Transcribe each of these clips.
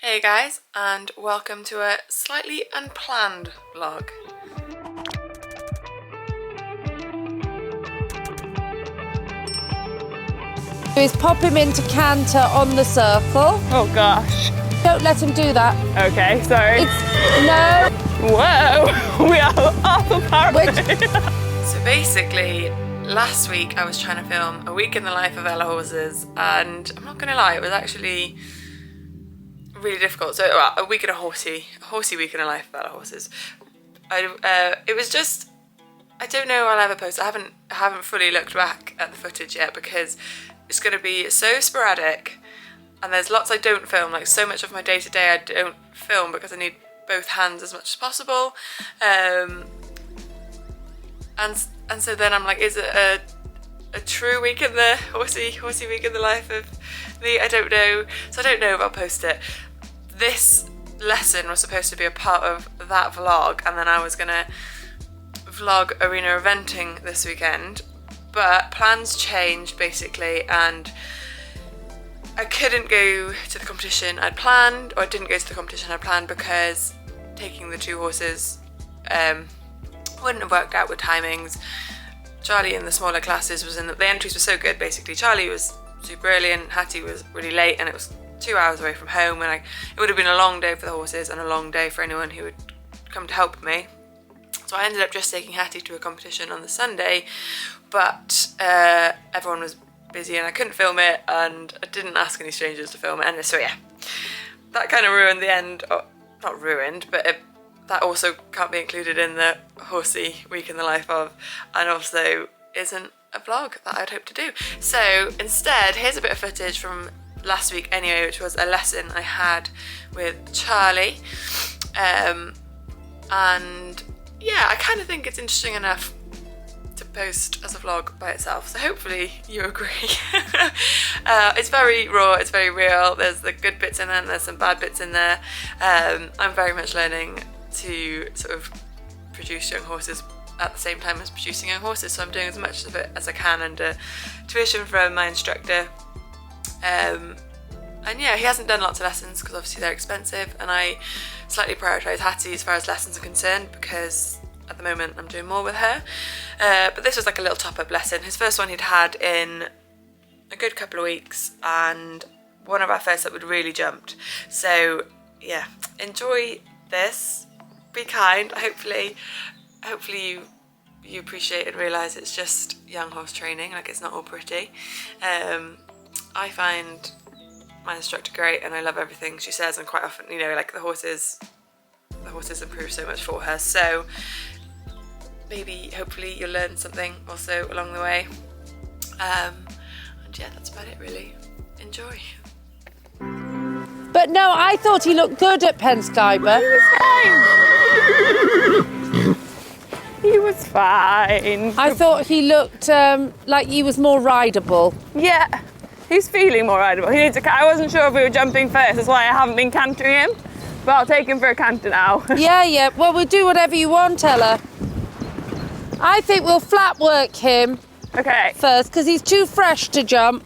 Hey guys, and welcome to a slightly unplanned vlog. Is pop him into Canter on the circle. Oh gosh. Don't let him do that. Okay, sorry. No. Whoa, we are off apparently. So basically, last week I was trying to film a week in the life of Ella Horses, and I'm not gonna lie, it was actually really difficult. So a week in a horsey week in the life of Ella Horses. It was just, I don't know I'll ever post. I haven't fully looked back at the footage yet because it's going to be so sporadic, and there's lots I don't film. Like so much of my day-to-day I don't film because I need both hands as much as possible. And so then I'm like, is it a true week in the horsey week in the life of me? I don't know. So I don't know if I'll post it. This lesson was supposed to be a part of that vlog, and then I was gonna vlog arena eventing this weekend, but plans changed basically, and I couldn't go to the competition I'd planned, or I didn't go to the competition I'd planned because taking the two horses wouldn't have worked out with timings. Charlie in the smaller classes was the entries were so good basically. Charlie was super early and Hattie was really late, and it was 2 hours away from home, and it would have been a long day for the horses and a long day for anyone who would come to help me. So I ended up just taking Hattie to a competition on the Sunday, but everyone was busy and I couldn't film it, and I didn't ask any strangers to film it, and so yeah, that kind of ruined the end. Not ruined, but that also can't be included in the horsey week in the life of, and also isn't a vlog that I'd hope to do. So instead, here's a bit of footage from last week anyway, which was a lesson I had with Charlie, and yeah, I kind of think it's interesting enough to post as a vlog by itself, so hopefully you agree. It's very raw, it's very real, there's the good bits in there and there's some bad bits in there. I'm very much learning to sort of produce young horses at the same time as producing young horses, so I'm doing as much of it as I can under tuition from my instructor. And yeah, he hasn't done lots of lessons because obviously they're expensive, and I slightly prioritise Hattie as far as lessons are concerned because at the moment I'm doing more with her. But this was like a little top-up lesson. His first one he'd had in a good couple of weeks, and one of our first up would really jumped. So yeah, enjoy this, be kind. Hopefully you appreciate and realise it's just young horse training, like it's not all pretty. I find my instructor great and I love everything she says, and quite often, you know, like the horses improve so much for her, so maybe hopefully you'll learn something also along the way. And yeah, that's about it really. Enjoy. But no, I thought he looked good at Penskyber. He was fine. I thought he looked like he was more rideable. Yeah, he's feeling more rideable. I wasn't sure if we were jumping first, that's why I haven't been cantering him, but I'll take him for a canter now. Yeah, well, we'll do whatever you want, Ella. I think we'll flatwork him Okay. first because he's too fresh to jump.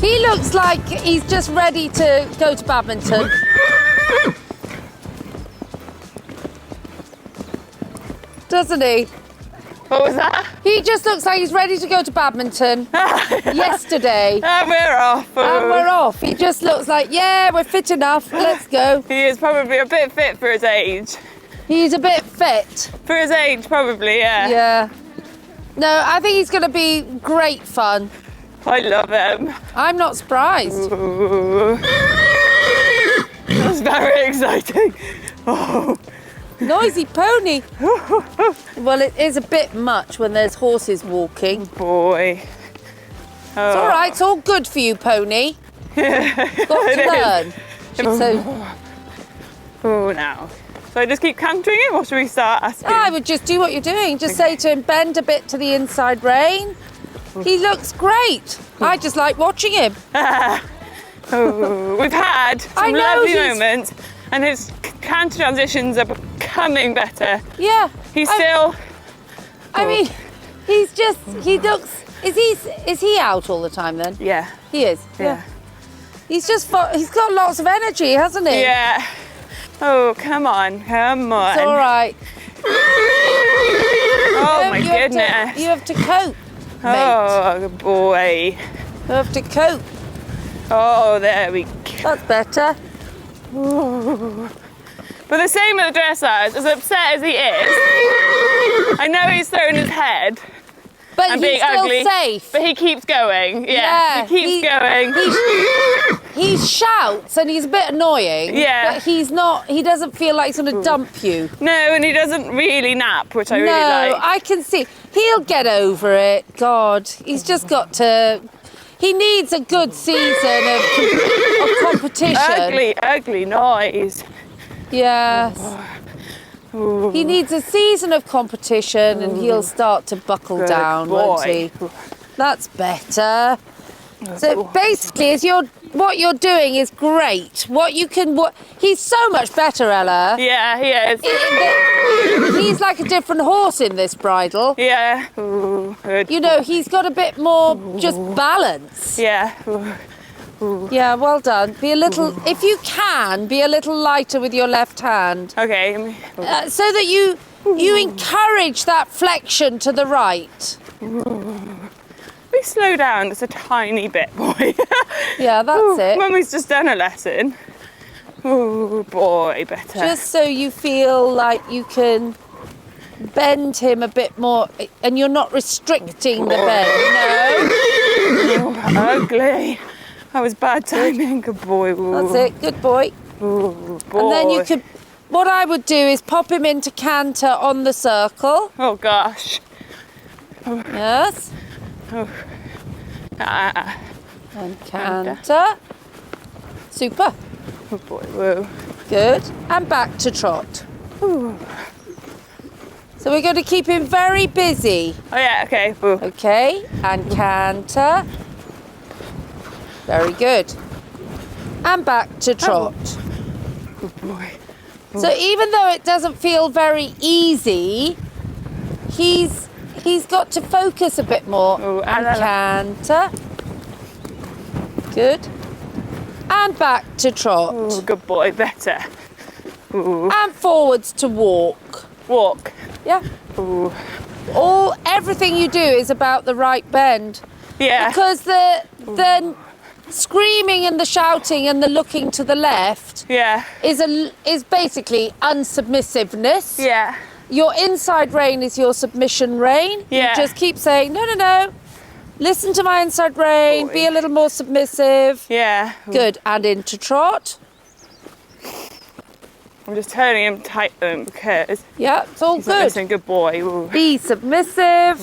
He looks like he's just ready to go to badminton. Doesn't he? What was that? He just looks like he's ready to go to badminton. Yesterday. And we're off. And we're off. He just looks like, yeah, we're fit enough. Let's go. He is probably a bit fit for his age. He's a bit fit. For his age, probably, yeah. Yeah. No, I think he's going to be great fun. I love him. I'm not surprised. Ooh. That's very exciting. Oh. Noisy pony. Well, it is a bit much when there's horses walking. Boy. It's all right. It's all good for you, pony. Got to learn. So Oh, now. So I just keep cantering him, or should we start asking? I would just do what you're doing. Just say to him, bend a bit to the inside rein. He looks great. I just like watching him. We've had I some know lovely he's- moments, and his canter transitions are becoming better. Yeah. He's still. I mean, he looks. Is he out all the time then? Yeah. He is. Yeah. He's got lots of energy, hasn't he? Yeah. Oh, come on. It's all right. Oh, my You goodness. have to cope, mate. Oh, boy. You have to cope. Oh, there we go. That's better. But the same with the dressage, as upset as he is, I know he's thrown his head But and he's being still ugly, safe. but he keeps going. Yeah, he keeps going. He shouts and he's a bit annoying. Yeah. But he's not. He doesn't feel like he's going to dump you. No, and he doesn't really nap, which I really No, like. I can see. He'll get over it. God, he's just got to. He needs a good season of competition. Ugly noise. Yes. He needs a season of competition and he'll start to buckle Good down, won't boy. he? That's better. So basically, what you're doing is great. He's so much better, Ella. Yeah, he is. He's like a different horse in this bridle. Yeah. Ooh, good. You know, he's got a bit more just balance. Yeah. Yeah, well done. If you can, be a little lighter with your left hand, Okay. so that you encourage that flexion to the right. We slow down just a tiny bit, boy. Yeah, that's it. Mummy's just done a lesson. Oh, boy, better. Just so you feel like you can bend him a bit more, and you're not restricting the bend. No, Ugly. That was bad timing. Good boy. Ooh. that's it. Good boy. Ooh, boy. And then you could. What I would do is pop him into canter on the circle. Oh, gosh. Yes. Ah. And canter. Super. Oh, boy. Whoa. Good. And back to trot. Ooh. So we're going to keep him very busy. Oh, yeah, okay. Ooh. Okay. And canter. Very good. And back to trot. Oh, boy. So even though it doesn't feel very easy, he's got to focus a bit more. Oh, And canter. Good. And back to trot. Oh, good boy. Better. Ooh. And forwards to walk. Walk. Yeah. Ooh. Everything you do is about the right bend. Yeah. Because the screaming and the shouting and the looking to the left Yeah. is basically unsubmissiveness. Yeah. Your inside rein is your submission rein. Yeah. You just keep saying, no. Listen to my inside rein. Boy. Be a little more submissive. Yeah. Good. And into trot. I'm just turning him tight because Yeah, it's all he's not good. listening. Good boy. Ooh. Be submissive.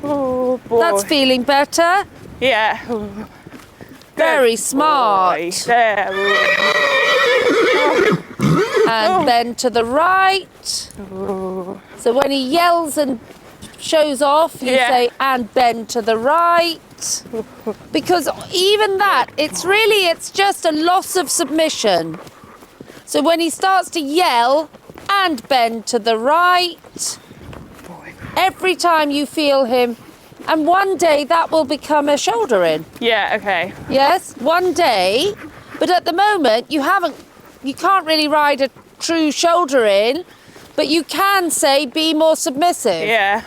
Oh, boy. That's feeling better. Yeah. Ooh. Very Boy. smart. There. Ooh. And then to the right. Ooh. So when he yells and shows off, you Yeah. say, and bend to the right. Because even that, it's just a loss of submission. So when he starts to yell and bend to the right, Boy. every time you feel him, and one day that will become a shoulder in. Yeah, okay. Yes, one day. But at the moment, you can't really ride a true shoulder in, but you can say, be more submissive. Yeah.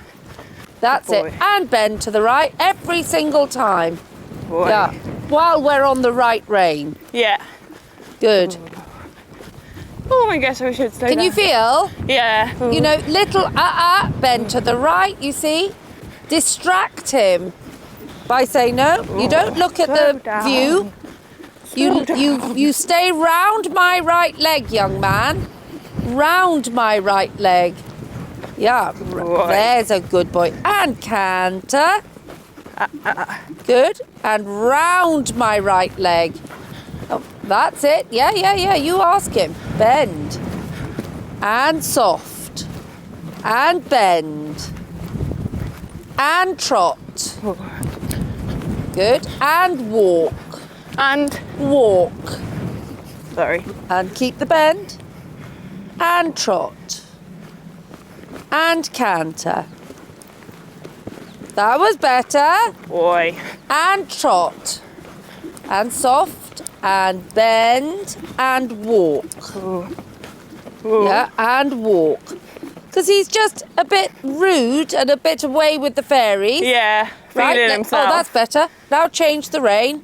That's Boy. it. And bend to the right every single time. Boy. Yeah. While we're on the right rein. Yeah. Good. Oh my gosh, we should slow Can down. you feel? Yeah. You know, little bend to the right, you see? Distract him by saying, no, you don't look at Slow the down. view. You stay round my right leg, young man. round my right leg. Yeah, boy. there's a good boy. And canter. Good. And round my right leg. Oh, that's it. Yeah. You ask him. Bend. And soft. And bend. And trot. Good. And walk. And Walk. sorry. And keep the bend. And trot. And canter. That was better. Boy. And trot. And soft. And bend. And walk. Ooh. Yeah, and walk. Because he's just a bit rude and a bit away with the fairies. Yeah. Feeling himself. Oh, that's better. Now change the rein.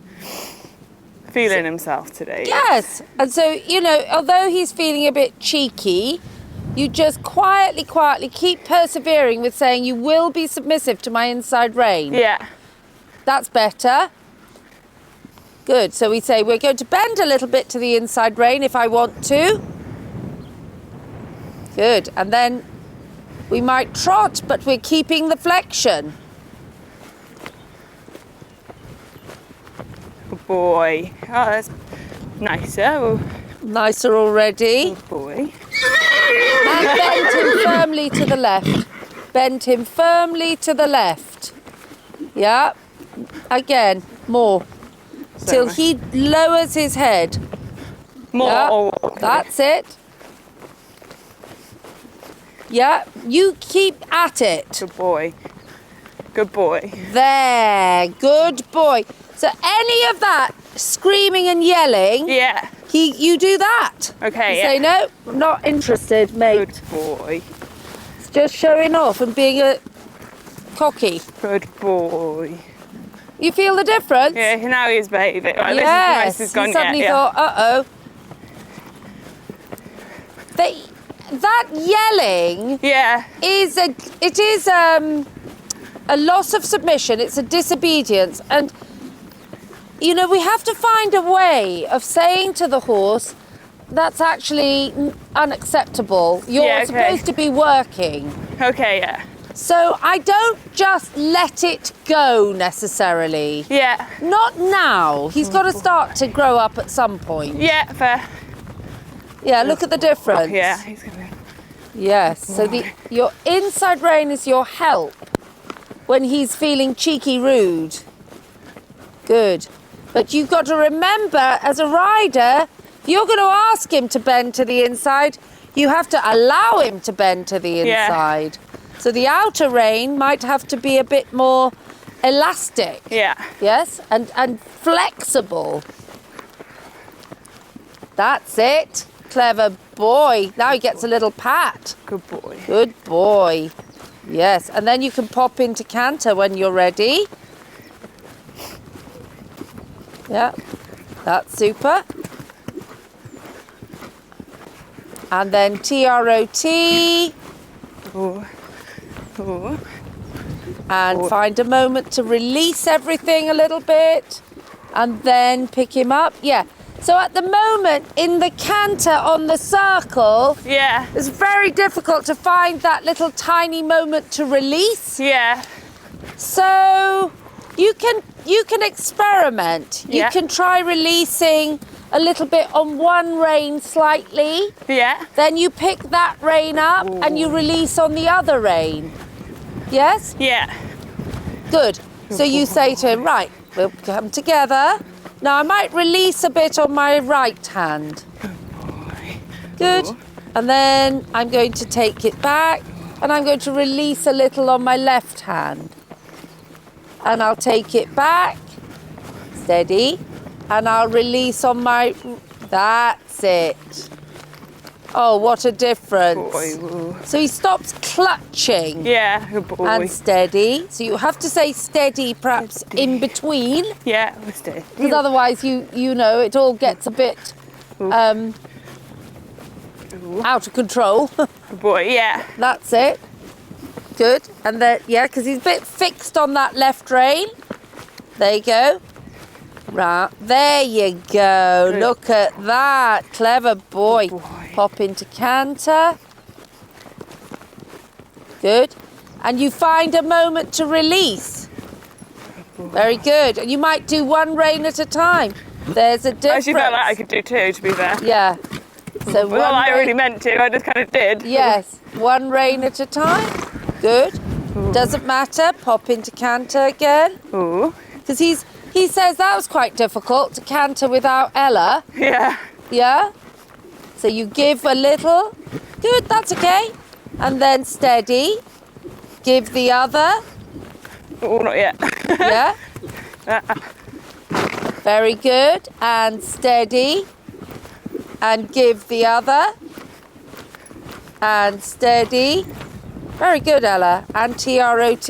Feeling himself today. Yes. And so, although he's feeling a bit cheeky, you just quietly keep persevering with saying you will be submissive to my inside rein. Yeah. That's better. Good. So we say we're going to bend a little bit to the inside rein if I want to. Good. And then we might trot, but we're keeping the flexion. Good boy. Oh, that's nicer. Oh, Nicer already. good boy. And bend him firmly to the left. Bend him firmly to the left. Yeah. Again, more. Till he lowers his head. More. Yeah. Oh, okay. That's it. Yeah. You keep at it. Good boy. Good boy. There. Good boy. So any of that screaming and yelling, Yeah. you do that. Okay, You say, yeah. no, not interested, mate. Good boy. It's just showing off and being a cocky. Good boy. You feel the difference? Yeah, now he's behaving. Right, Yes. this is gone. He suddenly Yeah, thought, uh-oh. That yelling yeah. is a loss of submission. It's a disobedience. And, we have to find a way of saying to the horse, that's actually unacceptable. You're Yeah, okay. supposed to be working. Okay, yeah. So I don't just let it go necessarily. Yeah. Not now. He's got to start to grow up at some point. Yeah, fair. Yeah, look at the difference. Yeah, he's gonna. Yes. So your inside rein is your help when he's feeling cheeky rude. Good. But you've got to remember, as a rider, if you're going to ask him to bend to the inside, you have to allow him to bend to the Yeah. inside. So the outer rein might have to be a bit more elastic. Yeah. Yes, and flexible. That's it. Clever boy. Now he gets a little pat. Good boy. Good boy. Yes, and then you can pop into canter when you're ready. Yeah, that's super. And then TROT. Ooh. Ooh. And find a moment to release everything a little bit and then pick him up. Yeah. So at the moment in the canter on the circle, Yeah. it's very difficult to find that little tiny moment to release. Yeah. So you can experiment. You Yeah. can try releasing a little bit on one rein slightly. Yeah. Then you pick that rein up and you release on the other rein. Yes? Yeah. Good. So you say to him, right, we'll come together. Now I might release a bit on my right hand. Good. And then I'm going to take it back and I'm going to release a little on my left hand. And I'll take it back, steady, and I'll release on my... That's it. Oh, what a difference. Boy. Ooh. So he stops clutching. Yeah. Good boy. And steady. So you have to say steady perhaps in between, Yeah. We're steady. because otherwise you know it all gets a bit out of control. Good boy. Yeah. That's it. Good. And then because he's a bit fixed on that left rein. There you go. Right. There you go. Look at that. Clever boy. Good boy. Pop into canter. Good. And you find a moment to release. Very good. And you might do one rein at a time. There's a difference. I actually felt like I could do two, to be fair. Yeah. So Well, I rein- really meant to. I just kind of did. Yes. One rein at a time. Good. Doesn't matter. Pop into canter again. Ooh. Because he says that was quite difficult to canter without Ella. Yeah. Yeah? So you give a little. Good, that's okay. And then steady. Give the other. Oh, not yet. Yeah? Very good. And steady. And give the other. And steady. Very good, Ella. And TROT.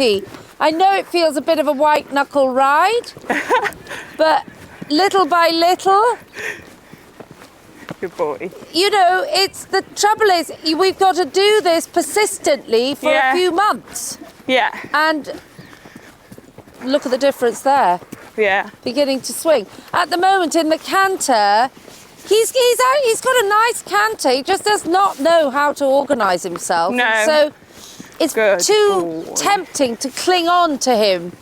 I know it feels a bit of a white knuckle ride, but little by little, Good boy. you know, it's the trouble is we've got to do this persistently for Yeah. a few months. Yeah. And look at the difference there, Yeah. beginning to swing. At the moment in the canter, he's got a nice canter. He just does not know how to organise himself. No. And so it's Good too boy. tempting to cling on to him.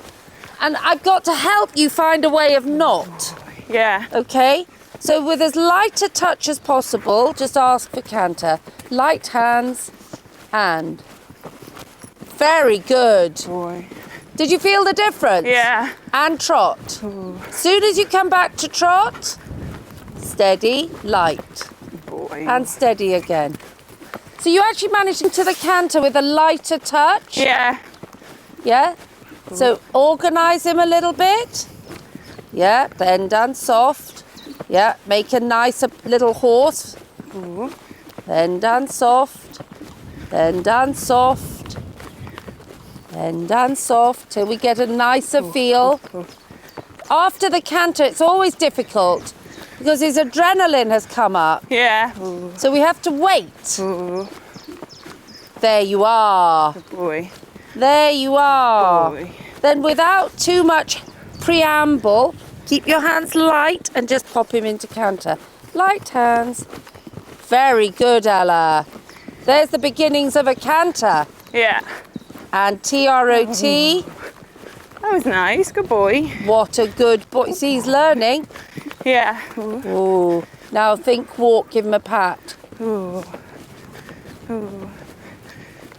And I've got to help you find a way of not. Yeah. Okay? So with as light a touch as possible, just ask for canter. Light hands and very good. Boy. Did you feel the difference? Yeah. And trot. Soon as you come back to trot, steady, light, Boy. and steady again. So you actually managed into the canter with a lighter touch? Yeah. Yeah? So organise him a little bit. Yeah, bend and soft. Yeah, make a nice little horse. Bend and soft. Bend and soft. Bend and soft till we get a nicer feel. After the canter, it's always difficult because his adrenaline has come up. Yeah. So we have to wait. Ooh. There you are. Boy. There you are. Boy. Then without too much preamble, keep your hands light and just pop him into canter. Light hands. Very good, Ella. There's the beginnings of a canter. Yeah. And TROT. That was nice. Good boy. What a good boy. See, he's learning. Yeah. Ooh. Ooh. Now think walk, give him a pat. Ooh. Ooh.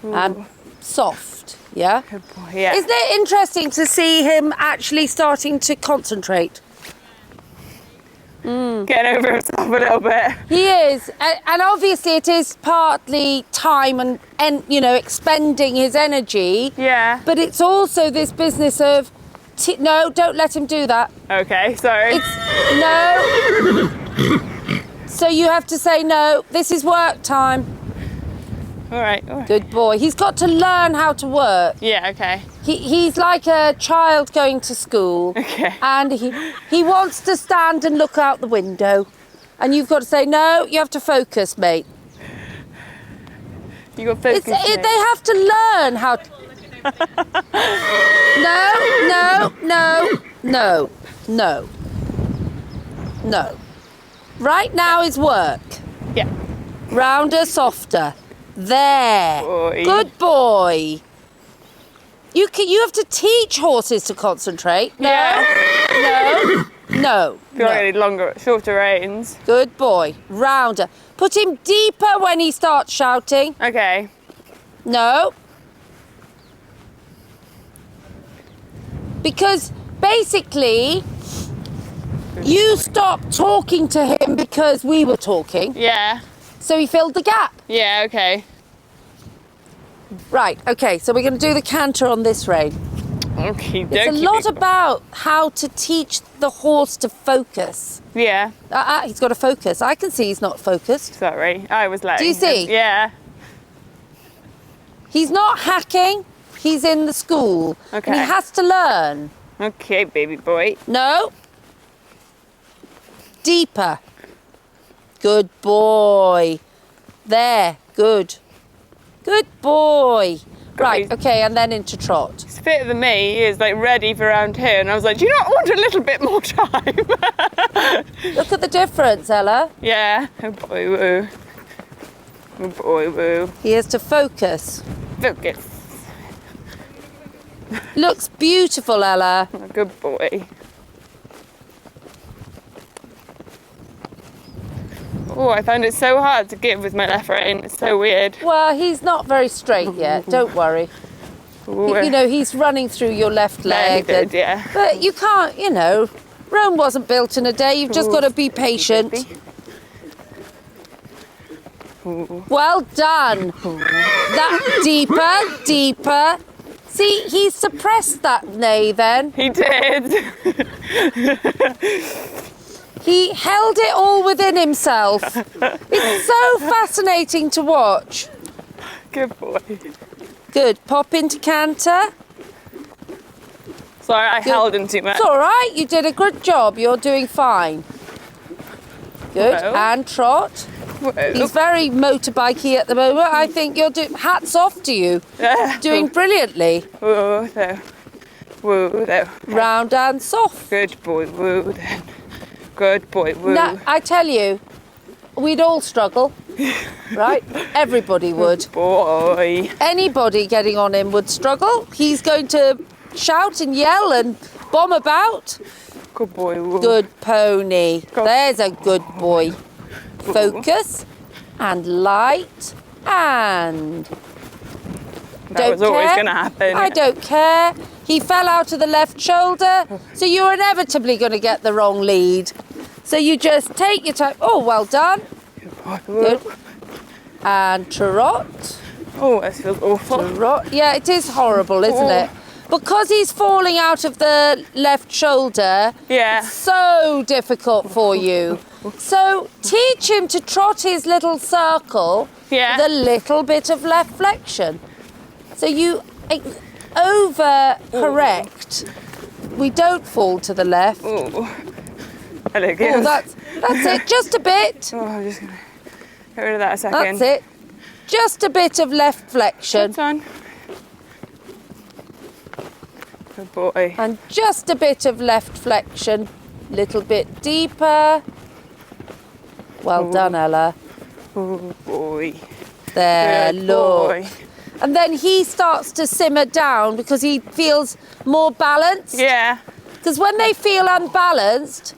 And soft, yeah? Good boy. Yeah. Isn't it interesting to see him actually starting to concentrate? Getting over himself a little bit. He is, and obviously it is partly time and you know, expending his energy, Yeah. but it's also this business of, no, don't let him do that. Okay. Sorry. No. So you have to say, no, this is work time. All right. All right. Good boy. He's got to learn how to work. Yeah. Okay. He's like a child going to school. Okay. And he wants to stand and look out the window. And you've got to say, no, you have to focus, mate. You got focus. They have to learn how to... No. Right now is work. Yeah. Rounder, softer. There. Boy. Good boy. You have to teach horses to concentrate. No. Yeah. No. Feel like I need longer, shorter reins. Good boy. Rounder. Put him deeper when he starts shouting. Okay. No. Because basically, you stopped talking to him because we were talking. Yeah. So he filled the gap. Yeah. Okay. Right, okay, so we're going to do the canter on this rein. Okay. It's a lot about how to teach the horse to focus. Yeah. He's got to focus. I can see he's not focused. Sorry. I was letting. Do you see? Yeah. He's not hacking. He's in the school. Okay. And he has to learn. Okay, baby boy. No. Deeper. Good boy. There. Good. Good boy. Right, okay, and then into trot. He's fitter than me. He is like ready for round two, and I was like, do you not want a little bit more time? Look at the difference, Ella. Yeah. Oh boy. Woo. Good boy, woo. He has to focus. Focus. Looks beautiful, Ella. Oh, good boy. Oh, I find it so hard to give with my left rein. It's so weird. Well, he's not very straight yet. Don't worry. Ooh, You know, he's running through your left leg. he did, yeah. But you can't, you know, Rome wasn't built in a day. You've just got to be patient. Well done. That deeper. See, he suppressed that neigh then. He did. He held it all within himself. It's so fascinating to watch. Good boy. Good. Pop into canter. Sorry, I held him too much. It's all right. You did a good job. You're doing fine. Good. Whoa. And trot. Whoa. He's very motorbikey at the moment. I think you're doing... Hats off to you. Yeah. Doing brilliantly. Whoa there. Whoa there. Round and soft. Good boy, woo then. Good boy, woo. Now, I tell you, we'd all struggle, right? Everybody would. Boy. Anybody getting on him would struggle. He's going to shout and yell and bomb about. Good boy, woo. Good pony. Go. There's a good boy. Focus and light and... That was always going to happen. I don't care. He fell out of the left shoulder, so you're inevitably going to get the wrong lead. So you just take your time. Oh, well done. Good boy, woo. Good. And trot. Oh, this feels awful. Trot. Yeah, it is horrible, isn't Oh. it? Because he's falling out of the left shoulder, Yeah. so difficult for you. So teach him to trot his little circle Yeah. with a little bit of left flexion. So you over correct. We don't fall to the left. Oh, elegant. Oh, that's it. Just a bit. Oh, I'm just going to get rid of that a second. That's it. Just a bit of left flexion. That's on. Good boy. And just a bit of left flexion. Little bit deeper. Well done, Ella. Oh, boy. There, Good look. boy. And then he starts to simmer down because he feels more balanced. Yeah. Because when they feel unbalanced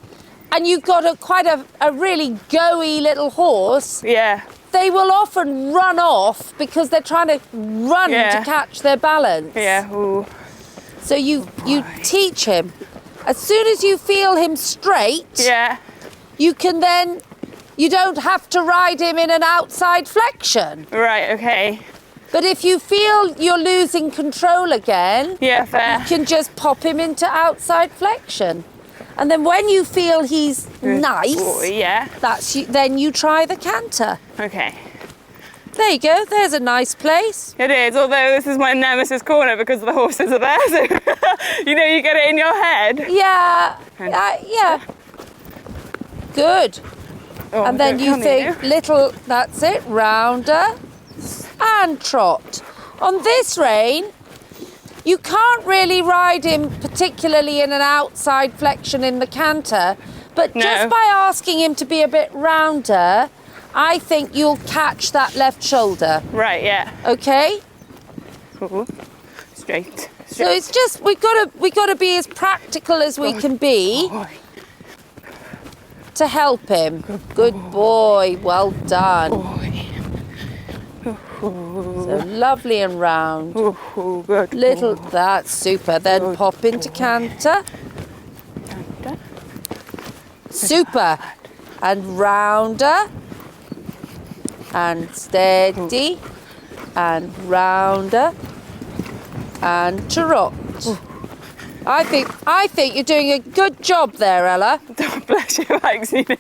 and you've got quite a really go-y little horse, Yeah. they will often run off because they're trying to run Yeah. to catch their balance. Yeah. Ooh. So you teach him. As soon as you feel him straight, Yeah. you can then, you don't have to ride him in an outside flexion. Right, okay. But if you feel you're losing control again, Yeah, fair. you can just pop him into outside flexion. And then when you feel he's nice, Boy, yeah. then you try the canter. Okay. There you go, there's a nice place. It is, although this is my nemesis corner because the horses are there, so you know you get it in your head. Yeah, yeah. Good. Oh, And then don't you tell me think, little, that's it, rounder and trot. On this rein, you can't really ride him particularly in an outside flexion in the canter, but No. just by asking him to be a bit rounder, I think you'll catch that left shoulder, Right, yeah. okay? Ooh. Straight. So it's just, we got to be as practical as we can be Boy. to help him. Good boy, well done. Boy. So lovely and round. Ooh, good. Little, that's super. Then Good pop into canter. Canter. Super. And rounder. And steady. And rounder. And trot. I think you're doing a good job there, Ella. Oh, bless your legs, you know.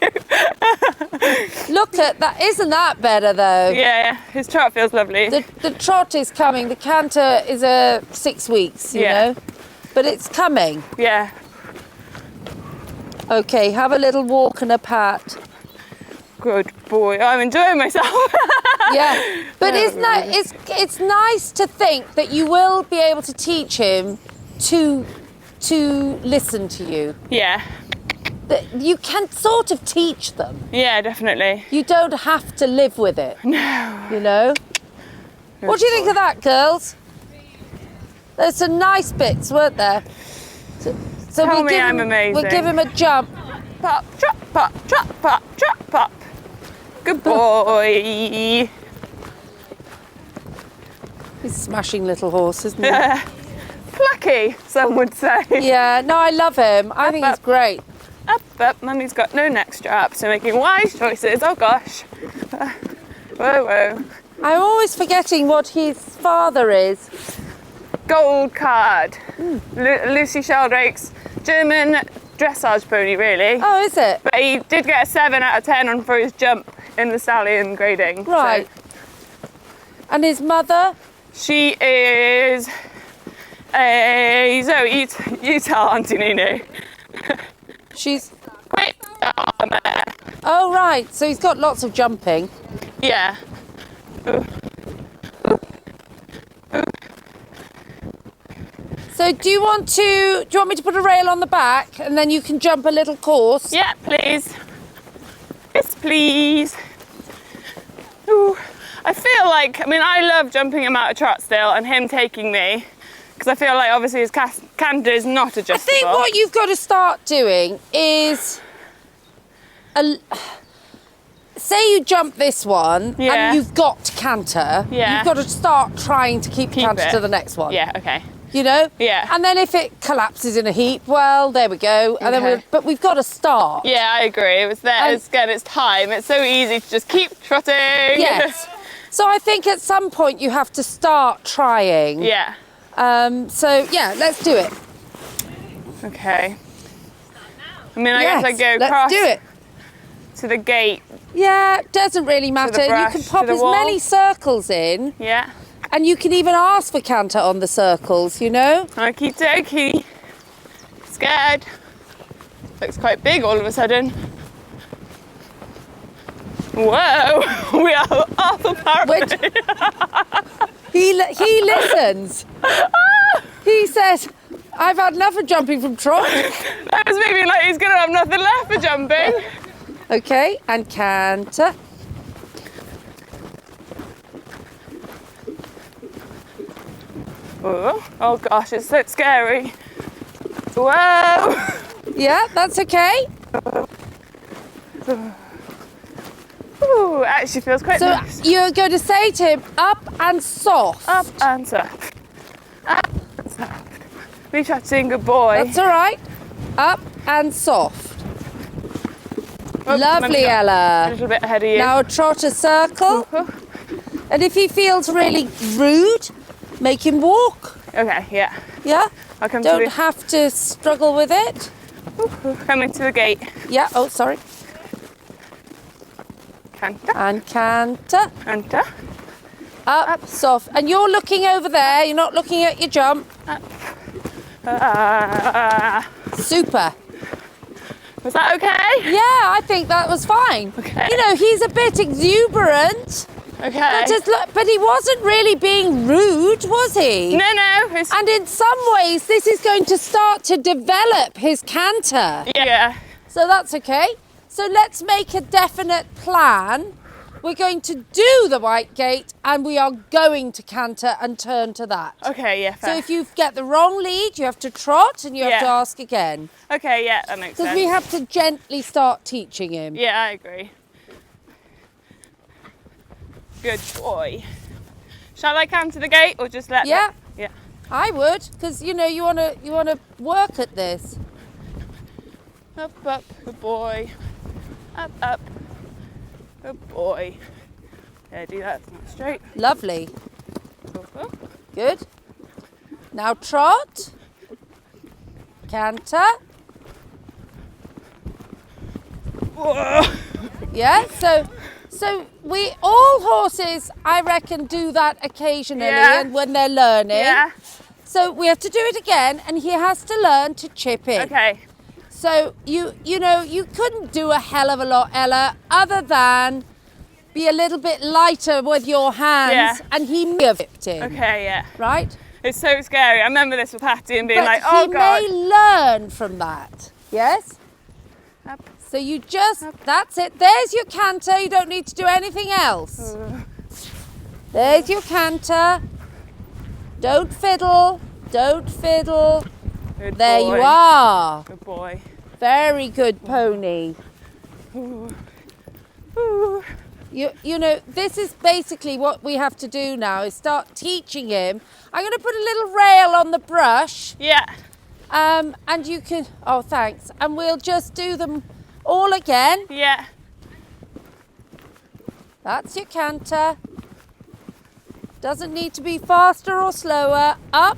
Look at that. Isn't that better though? Yeah, his trot feels lovely. The trot is coming. The canter is 6 weeks, you Yeah. know. But it's coming. Yeah. Okay, have a little walk and a pat. Good boy. I'm enjoying myself. Yeah, but isn't that it's nice to think that you will be able to teach him to listen to you. Yeah. that you can sort of teach them. Yeah, definitely. You don't have to live with it. No. You know? What do you think of that, girls? There's some nice bits, weren't there? So Tell me I'm amazing. We'll give him a jump. Pop, trot, pop, trot, pop, trot, pop. Good boy. He's a smashing little horse, isn't he? Plucky, some would say. Yeah, no, I love him. I think he's great. Up, up. Mummy's got no neck strap, so making wise choices. Oh gosh. Whoa, whoa. I'm always forgetting what his father is. Gold card. Lucy Sheldrake's German dressage pony, really. Oh, is it? But he did get a 7 out of 10 for his jump in the stallion grading. Right. So And his mother? she is a Zoe. You tell Auntie Nene. She's... Quick. Oh, right. So he's got lots of jumping. Yeah. So do you want me to put a rail on the back and then you can jump a little course? Yeah, please. Yes, please. Ooh. I feel like, I love jumping him out of trot still and him taking me, because I feel like obviously his canter is not adjustable. I think what you've got to start doing is, say you jump this one and you've got canter, you've got to start trying to keep canter it to the next one. Yeah, okay. You know? Yeah. And then if it collapses in a heap, well, there we go. And then but we've got to start. Yeah, I agree. It was there. It's time. It's so easy to just keep trotting. Yes. So I think at some point you have to start trying. Yeah. So yeah, let's do it. Okay. I guess I go let's across do it. to the gate. Yeah, doesn't really matter. brush, You can pop to the as wall. many circles in. Yeah. And you can even ask for canter on the circles, you know? Okie dokie. Scared. Looks quite big all of a sudden. Whoa! We are off the parapet. He listens. He says, I've had enough of jumping from trot. That was maybe like he's going to have nothing left for jumping. Okay, and canter. Oh gosh, it's so scary. Whoa! Yeah, that's okay. Ooh, it actually feels quite So nice. you're going to say to him, up and soft. Up and soft. Up and soft. We try to sing good boy. That's all right. Up and soft. Oh, Lovely, a Ella. little bit ahead of you. Now trot a circle. And if he feels really rude, make him walk. Okay, yeah. Yeah? I'll come Don't to the, have to struggle with it. coming to the gate. Yeah, oh, sorry. Canter. And canter. Canter. Up, soft. And you're looking over there. You're not looking at your jump. Super. Was that okay? Yeah, I think that was fine. Okay. You know, he's a bit exuberant. Okay. But he wasn't really being rude, was he? No. It's, And in some ways, this is going to start to develop his canter. yeah. So that's okay. So let's make a definite plan. We're going to do the white gate and we are going to canter and turn to that. Okay, yeah, fair. So if you get the wrong lead, you have to trot and you have to Yeah. ask again. Okay, yeah, that makes Because sense. we have to gently start teaching him. Yeah, I agree. Good boy. Shall I come to the gate or just let Yeah. Yeah. I would, because you know you wanna work at this. Up, up, good boy. Up, up. Good boy. Yeah, do that, it's not straight. Lovely. Oh. Good. Now trot. Canter. Whoa. Yeah. So we all horses, I reckon, do that occasionally, Yeah. and when they're learning. Yeah. So we have to do it again, and he has to learn to chip in. Okay. So you know you couldn't do a hell of a lot, Ella, other than be a little bit lighter with your hands, Yeah. and he may have chipped in. Okay, yeah. Right? It's so scary. I remember this with Patty and being But like, oh he God. may learn from that. Yes? Up. So you just, that's it. There's your canter. You don't need to do anything else. There's your canter. Don't fiddle. Don't fiddle. Good There boy. you are. Good boy. Very good pony. Ooh. Ooh. You know, this is basically what we have to do now is start teaching him. I'm going to put a little rail on the brush. Yeah. And you can, oh thanks. And we'll just do them all again. Yeah. That's your canter. Doesn't need to be faster or slower. Up.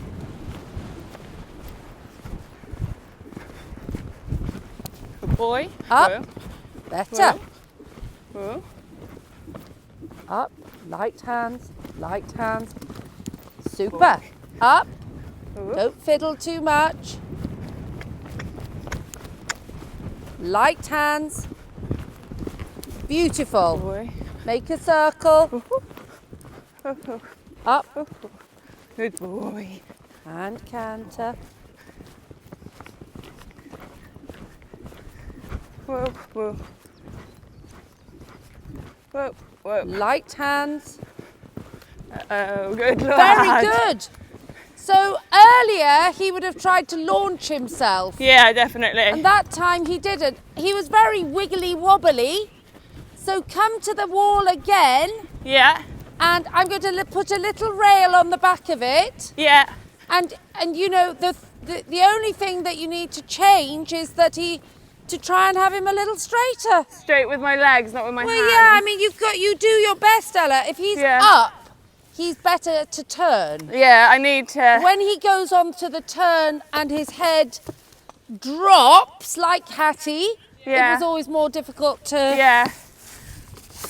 Good boy. Up. Whoa. Better. Whoa. Up. Light hands. Light hands. Super. Up. Whoa. Don't fiddle too much. Light hands. Beautiful. Boy. Make a circle. Up. Good boy. And canter. Whoa, whoa. Whoa, whoa. Light hands. Oh, good lord. Very good. So earlier he would have tried to launch himself. Yeah, definitely. And that time he didn't. He was very wiggly wobbly. So come to the wall again. Yeah, And I'm going to put a little rail on the back of it. yeah. And you know, the only thing that you need to change is that to try and have him a little straighter. Straight with my legs, not with my hands. Well, yeah, I mean, you do your best, Ella. If he's Yeah. up, he's better to turn. Yeah, I need to. When he goes on to the turn and his head drops like Hattie, Yeah. it was always more difficult to... Yeah.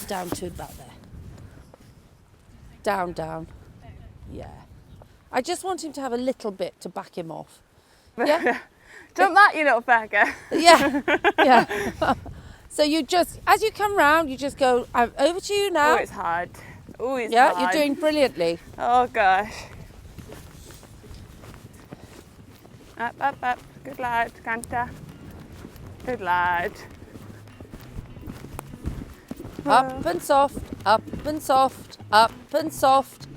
Down to about there. Down, down. Yeah. I just want him to have a little bit to back him off. Yeah? Jump that, you little fecker. Yeah. Yeah. So you just, as you come round, you just go, I'm over to you now. Oh, it's hard. Oh, it's Yeah, hard. you're doing brilliantly. Oh, gosh. Up, up, up. Good lad, Canter. Good lad. Up and soft, up and soft, up and soft,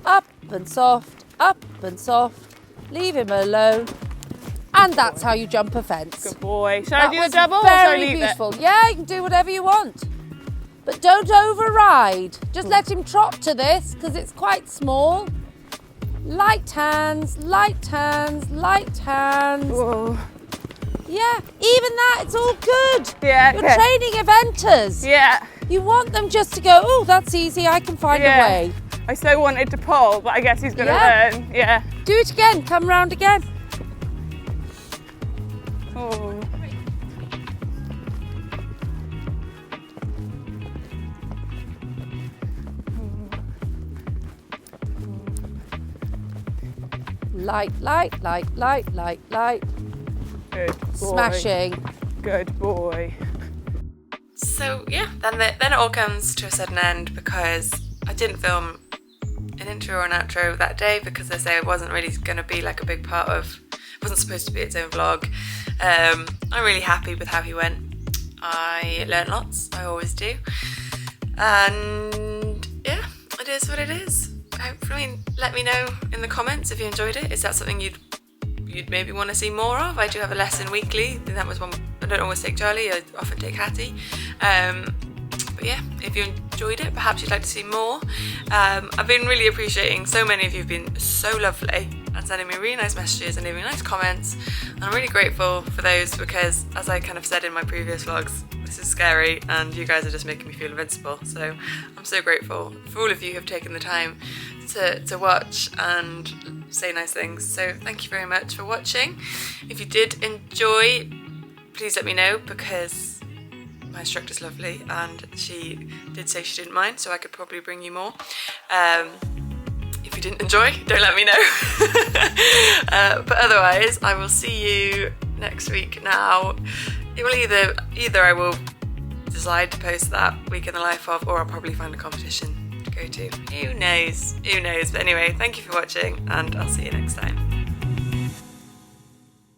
up and soft, up and soft. Leave him alone. And that's how you jump a fence. Good boy. Shall That I do was a double or shall I very leave beautiful. Yeah, you can do whatever you want. But don't override. Just let him trot to this because it's quite small. Light hands, light hands, light hands. it? Whoa. Yeah, even that, it's all good. Yeah, You're okay. training eventers. Yeah. You want them just to go, oh, that's easy, I can find Yeah. a way. I so wanted to pull, but I guess he's going to Yeah. learn. Yeah. Do it again, come round again. Oh. Light, light, light, light, light, light. Good boy. Smashing. Good boy. So yeah, then it all comes to a sudden end because I didn't film an intro or an outro that day because I say it wasn't really going to be like a big part of, it wasn't supposed to be its own vlog. I'm really happy with how he went. I learned lots, I always do. And yeah, it is what it is. I mean, let me know in the comments if you enjoyed it. Is that something you'd maybe want to see more of? I do have a lesson weekly. That was one. I don't always take Charlie, I often take Hattie. But yeah, if you enjoyed it, perhaps you'd like to see more. I've been really appreciating, so many of you have been so lovely and sending me really nice messages and leaving nice comments. And I'm really grateful for those because, as I kind of said in my previous vlogs, this is scary and you guys are just making me feel invincible. So I'm so grateful for all of you who have taken the time to watch and say nice things. So thank you very much for watching. If you did enjoy, please let me know because my instructor's lovely and she did say she didn't mind, so I could probably bring you more. If you didn't enjoy, don't let me know. But otherwise, I will see you next week now. It will either I will decide to post that week in the life of, or I'll probably find a competition to go to. Who knows? But anyway, thank you for watching and I'll see you next time.